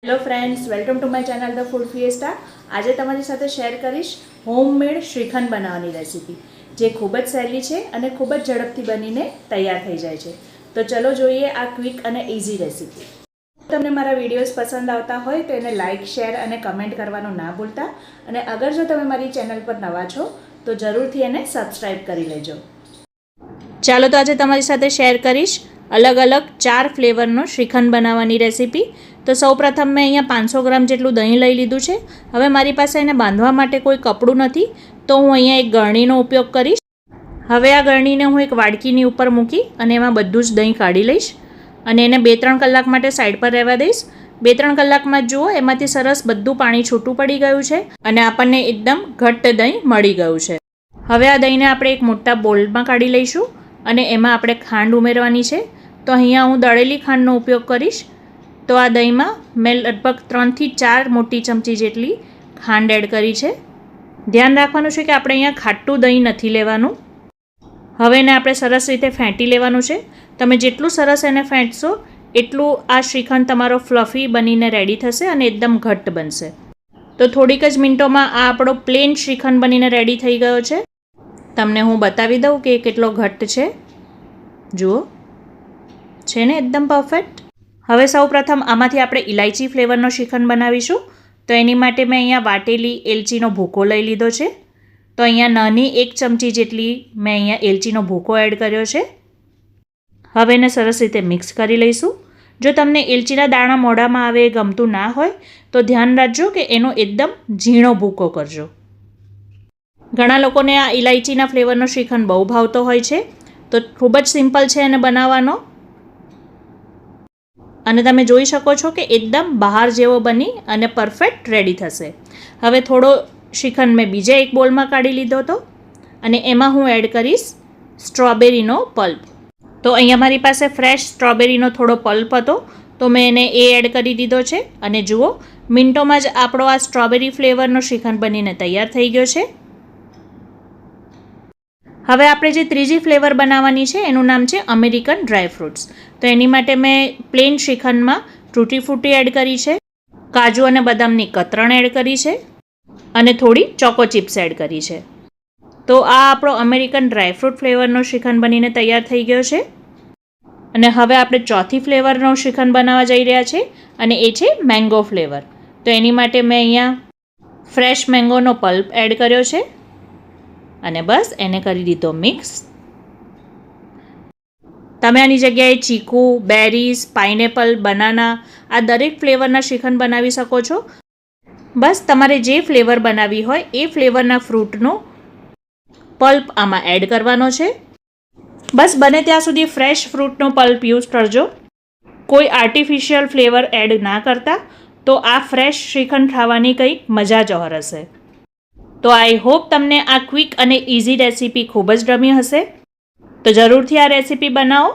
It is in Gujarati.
Hello friends, welcome to my channel the food fiesta. આજે તમારી સાથે શેર કરીશ હોમમેડ શ્રીખંડ બનાવવાની રેસીપી, જે ખૂબ જ સહેલી છે અને ખૂબ જ ઝડપથી બનીને તૈયાર થઈ જાય છે. તો ચલો જોઈએ આ ક્વિક અને ઇઝી રેસીપી. તમને મારા વિડીયોઝ પસંદ આવતા હોય તો એને લાઇક, શેર અને કમેન્ટ કરવાનું ના ભૂલતા. અને અગર જો તમે મારી ચેનલ પર નવા છો તો જરૂરથી એને સબસ્ક્રાઈબ કરી લેજો. ચાલો તો આજે તમારી સાથે શેર કરીશ અલગ અલગ 4 ફ્લેવરનો શ્રીખંડ બનાવવાની રેસીપી. તો સૌપ્રથમ મેં અહીંયા 500 ગ્રામ જેટલું દહીં લઈ લીધું છે. હવે મારી પાસે એને બાંધવા માટે કોઈ કપડું નથી, તો હું અહીંયા એક ગળણીનો ઉપયોગ કરીશ. હવે આ ગળણીને હું એક વાડકીની ઉપર મૂકી અને એમાં બધું જ દહીં કાઢી લઈશ અને એને 2-3 કલાક માટે સાઈડ પર રહેવા દઈશ. 2-3 કલાકમાં જુઓ એમાંથી સરસ બધું પાણી છૂટું પડી ગયું છે અને આપણને એકદમ ઘટ્ટ દહીં મળી ગયું છે. હવે આ દહીંને આપણે એક મોટા બોલમાં કાઢી લઈશું અને એમાં આપણે ખાંડ ઉમેરવાની છે. તો અહીંયા હું દળેલી ખાંડનો ઉપયોગ કરીશ. તો આ દહીંમાં મેં લગભગ 3 થી 4 મોટી ચમચી જેટલી ખાંડ એડ કરી છે. ધ્યાન રાખવાનું છે કે આપણે અહીંયા ખાટું દહીં નથી લેવાનું. હવે એને આપણે સરસ રીતે ફેંટી લેવાનું છે. તમે જેટલું સરસ એને ફેંટશો એટલું આ શ્રીખંડ તમારો ફ્લફી બનીને રેડી થશે અને એકદમ ઘટ્ટ બનશે. તો થોડીક જ મિનિટોમાં આ આપણો પ્લેન શ્રીખંડ બનીને રેડી થઈ ગયો છે. તમને હું બતાવી દઉં કે કેટલો ઘટ્ટ છે. જુઓ, છે ને એકદમ પરફેક્ટ. હવે સૌ પ્રથમ આમાંથી આપણે ઇલાયચી ફ્લેવરનો શ્રીખંડ બનાવીશું. તો એની માટે મેં અહીંયા વાટેલી એલચીનો ભૂકો લઈ લીધો છે. તો અહીંયા નાની 1 ચમચી જેટલી મેં અહીંયા એલચીનો ભૂકો એડ કર્યો છે. હવે એને સરસ રીતે મિક્સ કરી લઈશું. જો તમને એલચીના દાણા મોઢામાં આવે એ ગમતું ના હોય તો ધ્યાન રાખજો કે એનો એકદમ ઝીણો ભૂકો કરજો. ઘણા લોકોને આ ઇલાયચીના ફ્લેવરનો શ્રીખંડ બહુ ભાવતો હોય છે. તો ખૂબ જ સિમ્પલ છે એને બનાવવાનો. અને તમે જોઈ શકો છો કે એકદમ બહાર જેવો બની અને પરફેક્ટ રેડી થશે. હવે થોડો શ્રીખંડ મેં બીજા એક બોલમાં કાઢી લીધો હતો અને એમાં હું એડ કરીશ સ્ટ્રોબેરીનો પલ્પ. તો અહીંયા મારી પાસે ફ્રેશ સ્ટ્રોબેરીનો થોડો પલ્પ હતો, તો મેં એને એ એડ કરી દીધો છે. અને જુઓ, મિનિટોમાં જ આપણો આ સ્ટ્રોબેરી ફ્લેવરનો શ્રીખંડ બનીને તૈયાર થઈ ગયો છે. હવે આપણે જે ત્રીજી ફ્લેવર બનાવવાની છે એનું નામ છે અમેરિકન ડ્રાય ફ્રૂટ્સ. તો એની માટે મેં પ્લેન શ્રીખંડમાં તૂટી ફ્રૂટી એડ કરી છે, કાજુ અને બદામની કતરણ એડ કરી છે અને થોડી ચોકો ચિપ્સ એડ કરી છે. તો આ આપણો અમેરિકન ડ્રાય ફ્રૂટ ફ્લેવરનો શ્રીખંડ બનીને તૈયાર થઈ ગયો છે. અને હવે આપણે ચોથી ફ્લેવરનો શ્રીખંડ બનાવવા જઈ રહ્યા છે અને એ છે મેંગો ફ્લેવર. તો એની માટે મેં અહીંયા ફ્રેશ મેંગોનો પલ્પ એડ કર્યો છે અને બસ એને કરી દીધો મિક્સ. તમે આની જગ્યાએ ચીકુ, બેરીઝ, પાઇનેપલ, બનાના આ દરેક ફ્લેવરના શ્રીખંડ બનાવી શકો છો. બસ તમારે જે ફ્લેવર બનાવવી હોય એ ફ્લેવરના ફ્રૂટનો પલ્પ આમાં એડ કરવાનો છે. બસ બને ત્યાં સુધી ફ્રેશ ફ્રૂટનો પલ્પ યુઝ કરજો. કોઈ આર્ટિફિશિયલ ફ્લેવર એડ ના કરતા. તો આ ફ્રેશ શ્રીખંડ ખાવાની કંઈક મજા જ ઓર હશે. તો આઈ હોપ તમને આ ક્વિક અને ઇઝી રેસીપી ખૂબ જ ગમી હશે. તો જરૂરથી આ રેસીપી બનાવો